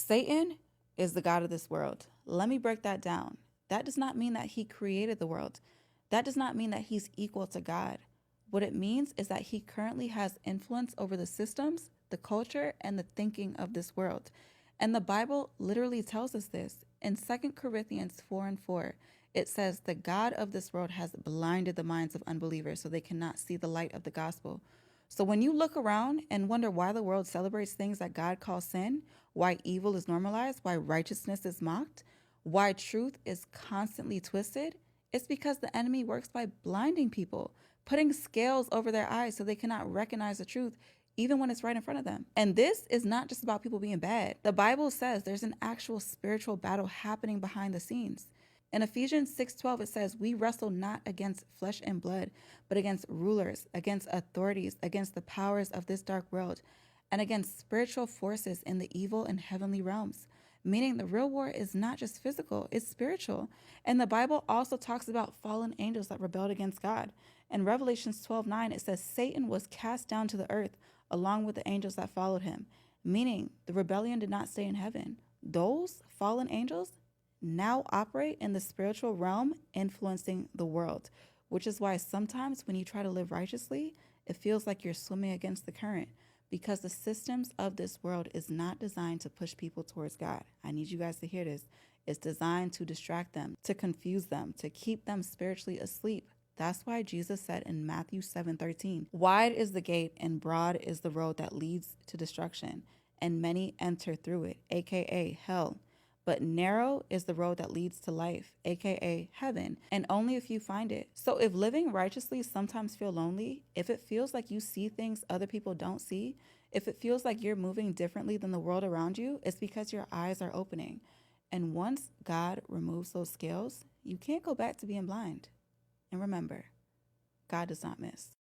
Satan is the God of this world. Let me break that down. That does not mean that he created the world. That does not mean that he's equal to God. What it means is that he currently has influence over the systems, the culture, and the thinking of this world. And the Bible literally tells us this. In 2 Corinthians 4 and 4, it says, "The God of this world has blinded the minds of unbelievers so they cannot see the light of the gospel." So when you look around and wonder why the world celebrates things that God calls sin, why evil is normalized, why righteousness is mocked, why truth is constantly twisted, it's because the enemy works by blinding people, putting scales over their eyes so they cannot recognize the truth even when it's right in front of them. And this is not just about people being bad. The Bible says there's an actual spiritual battle happening behind the scenes. In Ephesians 6:12 it says, "We wrestle not against flesh and blood, but against rulers, against authorities, against the powers of this dark world, and against spiritual forces in the evil and heavenly realms." Meaning the real war is not just physical, it's spiritual. And the Bible also talks about fallen angels that rebelled against God. In Revelations 12:9, it says, "Satan was cast down to the earth along with the angels that followed him." Meaning the rebellion did not stay in heaven. Those fallen angels now operate in the spiritual realm, influencing the world, which is why sometimes when you try to live righteously, it feels like you're swimming against the current because the systems of this world is not designed to push people towards God. I need you guys to hear this. It's designed to distract them, to confuse them, to keep them spiritually asleep. That's why Jesus said in Matthew 7:13, "Wide is the gate and broad is the road that leads to destruction, and many enter through it," aka hell. "But narrow is the road that leads to life," aka heaven, and only a few find it. So if living righteously sometimes feel lonely, if it feels like you see things other people don't see, if it feels like you're moving differently than the world around you, it's because your eyes are opening. And once God removes those scales, you can't go back to being blind. And remember, God does not miss.